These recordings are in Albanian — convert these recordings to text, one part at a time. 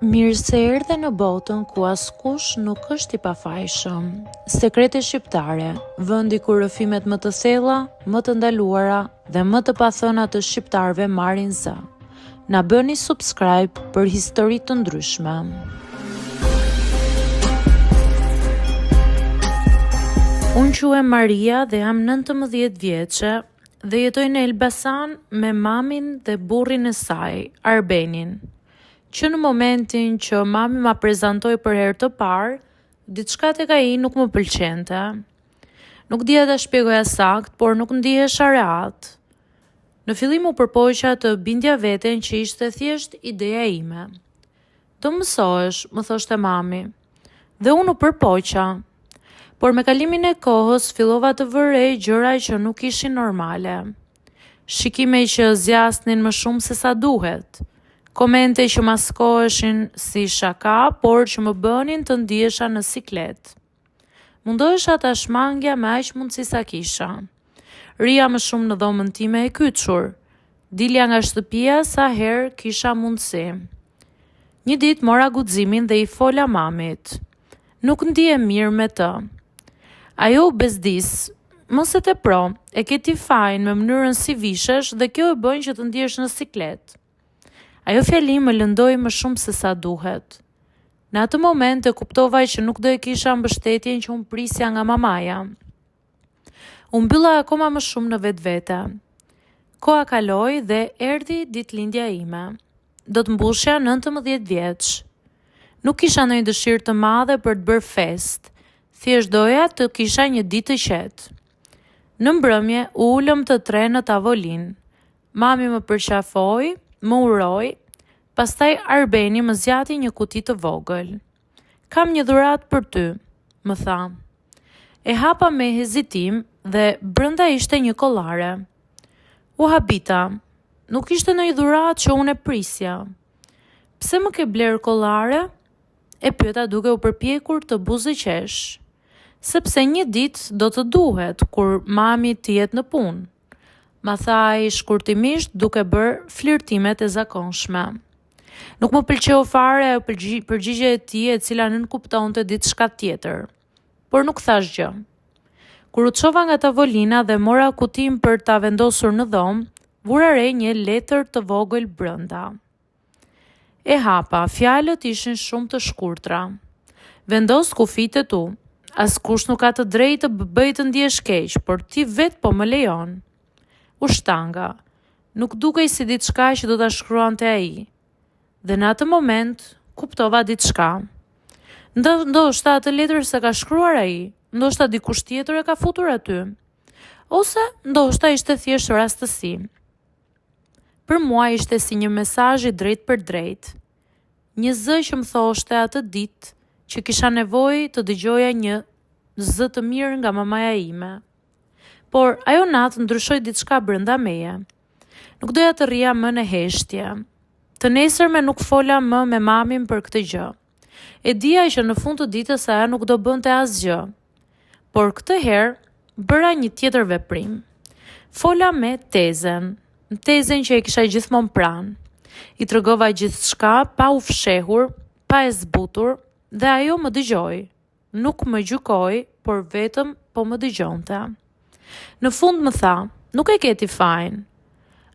Mirë se erdhe në botën ku askush nuk është i pafajshëm. Sekrete shqiptare, vendi ku rrëfimet më të thella, më të ndaluara dhe më të pathëna të shqiptarëve marrin zë. Na bëni subscribe për histori të ndryshme. Unë quhem Maria dhe jam 19 vjeçe dhe jetoj në Elbasan me mamin dhe burrin e saj, Arbenin. Që në momentin që mami ma prezantoi për herë të parë, diçka tek ai nuk më pëlqente. Nuk dija ta shpjegoja sakt, por nuk ndihesha rehat. Në fillim u përpoqja të bindja veten që ishte thjesht ideja ime. Do mësohesh, më thoshte mami. Dhe unë u përpoqa. Por me kalimin e kohës fillova të vërej gjëra që nuk ishin normale. Shikime që zjasnin më shumë se sa duhet. Komente që maskoheshin si shaka, por që më bënin të ndihesha në siklet. Mundohesha ta shmangja me aq mundësi sa kisha. Rija më shumë në dhomën time e kyçur. Dilja nga shtëpia sa herë kisha mundësi. Një ditë mora guximin dhe i fola mamit. Nuk ndihem mirë me të. Ajo u bezdis. Mos e tepro, e ke ti fajin me mënyrën si vishesh dhe kjo e bën që të ndihesh në siklet. Ajo fjali më lëndoi më shumë se sa duhet. Në atë moment e kuptova që nuk do e kisha mbështetjen që unë prisja nga mamaja. Unë mbylla akoma më shumë në vetvete. Koha kaloi dhe erdhi ditëlindja ime. Do të mbushja 19 vjeç. Nuk kisha ndonjë dëshirë të madhe për të bërë fest. Thjesht doja të kisha një ditë të qetë. Në mbrëmje u ulëm të tre në tavolinë. Mami më përqafoi, më uroj, pastaj Arbeni më zgjati një kuti të vogël. Kam një dhuratë për ty, më tha. E hapa me hezitim dhe brenda ishte një kollare. U habita, nuk ishte ndonjë dhuratë që unë e prisja. Pse më ke bler kollare? E pyeta duke u përpjekur të buzëqesh. Sepse një ditë do të duhet kur mami të jetë në punë. Ma tha ai shkurtimisht duke bërë flirtimet e zakonshme. Nuk më pëlqeu fare përgjigja e tij e cila nënkuptonte diçka tjetër. Por nuk thash gjë. Kur u çova nga tavolina dhe mora kutin për ta vendosur në dhomë, vura re një letër të vogël brenda. E hapa, fjalët ishin shumë të shkurtra. Vendos kufit e tu. Askush nuk ka të drejtë të bëj të ndihesh keq, por ti vet po më lejon. U shtanga. Nuk dukej si diçka që do ta shkruante ai. Dhe në atë moment kuptova diçka. Ndoshta atë letër se ka shkruar ai, ndoshta dikush tjetër e ka futur aty. Ose ndoshta ishte thjesht rastësi. Për mua ishte si një mesazh i drejtë për drejtë. Një zë që më thoshte atë ditë që kisha nevojë të dëgjoja një zë të mirë nga mamaja ime. Por ajo natë ndryshoi diçka brenda meje. Nuk doja të rrija më në heshtje. Të nesërme nuk fola më me mamin për këtë gjë. E dija që në fund të ditës ajo nuk do bënte asgjë. Por këtë herë bëra një tjetër veprim. Fola me tezen që e kisha gjithmonë pranë. I tregova gjithçka pa u fshehur, pa e zbutur, dhe ajo më dëgjoi. Nuk më gjykoi, por vetëm po më dëgjonte. Në fund më tha, nuk e ke ti fajin.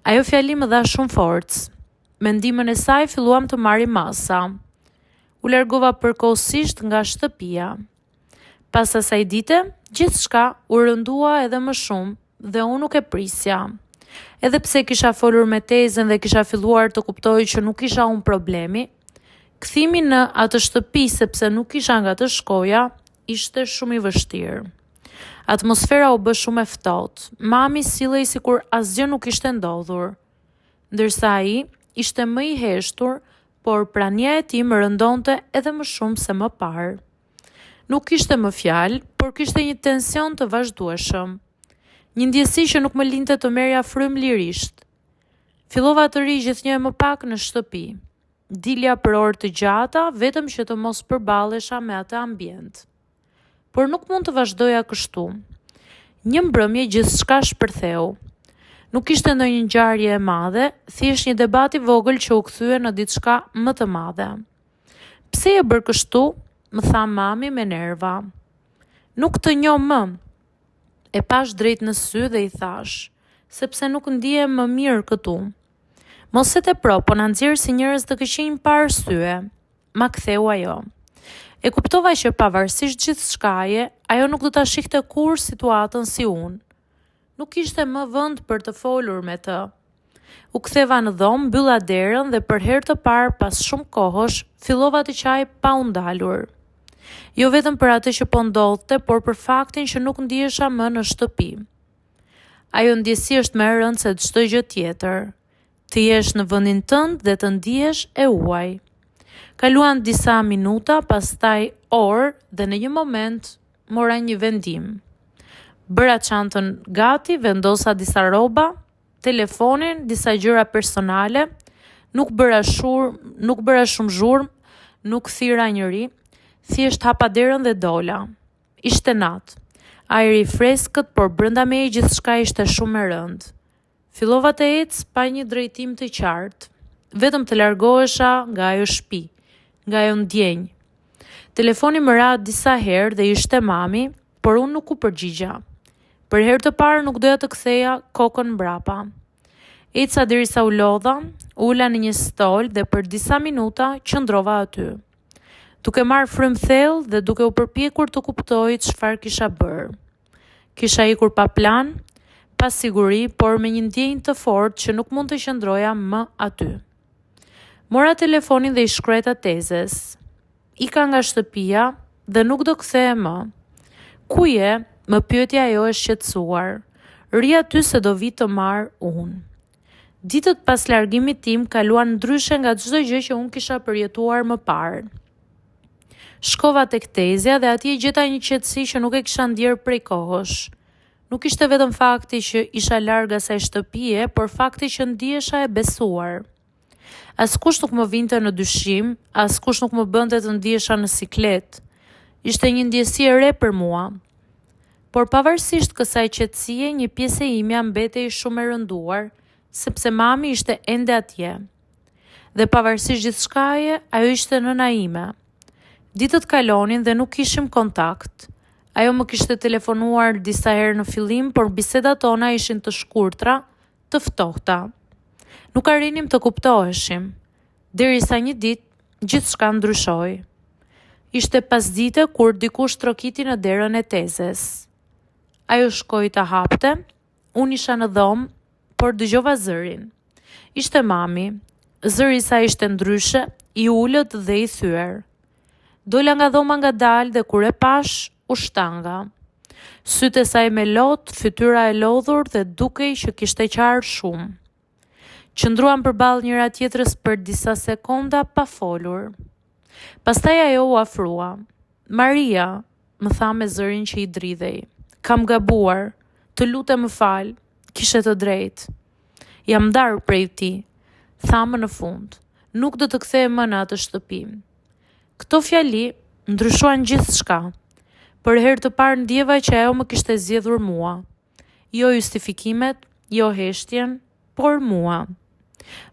Ajo fjali më dha shumë forcë. Me ndihmën e saj filluam të marrim masa. U largova përkohësisht nga shtëpia. Pas asaj dite, gjithçka u rëndua edhe më shumë dhe unë nuk e prisja. Edhe pse kisha folur me tezen dhe kisha filluar të kuptoj që nuk isha unë problemi, kthimi në atë shtëpi sepse nuk isha nga të shkoja, ishte shumë i vështirë. Atmosfera u bë shumë e ftohtë. Mami sillej sikur asgjë nuk ishte ndodhur. Ndërsa ai ishte më i heshtur, por prania e tij më rëndonte edhe më shumë se më parë. Nuk kishte më fjalë, por kishte një tension të vazhdueshëm. Një ndjesi që nuk më linte të merrja frymë lirisht. Fillova të ri gjithnjë më pak në shtëpi. Dilja për orë të gjata vetëm që të mos përballesha me atë ambient. Por nuk mund të vazhdoja kështu. Një mbrëmje gjithçka shpërtheu. Nuk ishte ndonjë ngjarje e madhe, thjesht një debat i vogël që u kthye në diçka më të madhe. Pse e bërë kështu? Më tha mami me nerva. Nuk të njoh më. E pash drejt në sy dhe i thash, sepse nuk ndihem më mirë këtu. Mos e tepro, po na nxjerr si njerëz të këqij pa arsye. Ma ktheu ajo. E kuptova që pavarësisht gjithçkaje, ajo nuk do ta shihte kurrë situatën si unë. Nuk kishte më vend për të folur me të. U ktheva në dhomë, mbylla derën dhe për herë të parë pas shumë kohësh fillova të qaj pa u ndalur. Jo vetëm për atë që po ndodhte, por për faktin që nuk ndihesha më në shtëpi. Ajo ndjesi është më e rëndë se çdo gjë tjetër. Të jesh në vendin tënd dhe të ndihesh e huaj. Kaluan disa minuta, pastaj orë dhe në një moment mora një vendim. Bëra çantën gati, vendosa disa rroba, telefonin, disa gjëra personale, nuk bëra shumë zhurmë, nuk thira njëri, thjesht hapa derën dhe dola. Ishte natë. Ajri i freskët, por brenda meje gjithçka ishte shumë e rëndë. Fillova të ec pa një drejtim të qartë. Vetëm të largohesha nga ajo shtëpi, nga ajo ndjenjë. Telefoni më ra disa herë dhe ishte mami, por unë nuk u përgjigja. Për herë të parë nuk doja të ktheja kokën mbrapa. Eca derisa u lodha, ula në një stol dhe për disa minuta qëndrova aty. Duke marrë frymë thellë dhe duke u përpjekur të kuptoj çfarë kisha bërë. Kisha ikur pa plan, pa siguri, por me një ndjenjë të fortë që nuk mund të qëndroja më aty. Mora telefonin dhe i shkruajta tezes. Ika nga shtëpia dhe nuk do kthehe më. Ku je? Më pyeti ajo e shqetësuar. Ri aty se do vi të marr unë. Ditët pas largimit tim kaluan ndryshe nga çdo gjë që unë kisha përjetuar më parë. Shkova tek tezja dhe atje gjeta një qetësi që nuk e kisha ndjerë prej kohësh. Nuk ishte vetëm fakti që isha larg asaj shtëpie, por fakti që ndihesha e besuar. Askush nuk më vinte në dyshim, askush nuk më bënte të ndihesha në siklet. Ishte një ndjesi e re për mua. Por pavarësisht kësaj qetësie, një pjesë e imja mbetej shumë e rënduar, sepse mami ishte ende atje. Dhe pavarësisht gjithçkaje, ajo ishte nëna ime. Ditët kalonin dhe nuk kishim kontakt. Ajo më kishte telefonuar disa herë në fillim, por bisedat tona ishin të shkurtra, të ftohta. Nuk arrinim të kuptoheshim. Derisa një ditë, gjithçka ndryshoi. Ishte pasdite kur dikush trokiti në derën e tezes. Ajo shkoi ta hapte, unë isha në dhomë, por dëgjova zërin. Ishte mami, zëri i saj ishte ndryshe, i ulët dhe i thyer. Dola nga dhoma ngadalë dhe kur e pash, u shtanga. Sytë e saj me lot, fytyra e lodhur dhe dukej që kishte qarë shumë. Qëndruan përballë njëra tjetrës për disa sekonda pa folur. Pastaj ajo u afrua. Maria, më tha me zërin që i dridhej. Kam gabuar, të lutem më fal, kishe të drejtë. Jam ndarë prej ti, thamë në fund. Nuk do të kthej më në atë shtëpi. Këto fjali ndryshuan gjithçka. Për herë të parë ndjeva që ajo më kishte zgjedhur mua. Jo justifikimet, jo heshtjen, por mua.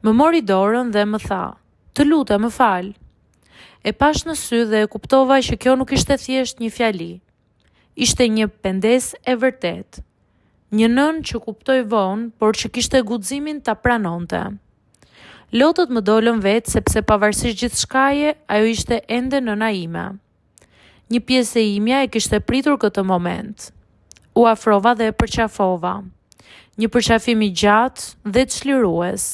Më mori dorën dhe më tha, të lutem më fal. E pash në sy dhe e kuptova që kjo nuk ishte thjesht një fjali. Ishte një pendes e vërtet. Një nën që kuptoi vonë, por që kishte guximin ta pranonte. Lotët më dolën vetë sepse pavarësisht gjithçkaje, ajo ishte ende nëna ime. Një pjesë e imja e kishte pritur këtë moment. U afrova dhe e përqafova. Një përqafim i gjatë dhe çlirues.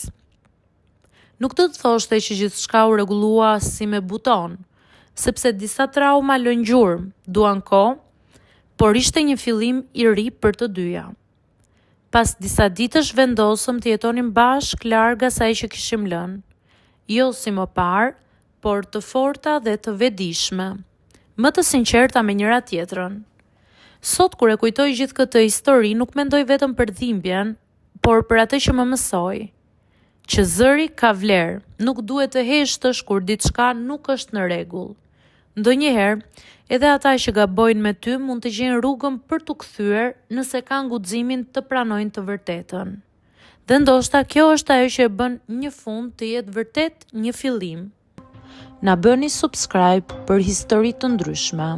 Nuk do të thoshte që gjithçka u rregullua si me buton, sepse disa trauma lën gjurmë, duan kohë, por ishte një fillim i ri për të dyja. Pas disa ditësh vendosëm të jetonim bashk larg asaj që kishim lënë. Jo si më parë, por të forta dhe të vetëdijshme. Më të sinqerta me njëra tjetrën. Sot kur e kujtoj gjithë këtë histori, nuk mendoj vetëm për dhimbjen, por për atë që më mësoi. Që zëri ka vlerë, nuk duhet të heshtësh kur diçka nuk është në rregull. Ndonjëherë, edhe ata që gabojnë me ty mund të gjejnë rrugën për t'u kthyer nëse kanë guximin të pranojnë të vërtetën. Dhe ndoshta kjo është ajo që e bën një fund të jetë vërtet një fillim. Na bëni subscribe për histori të ndryshme.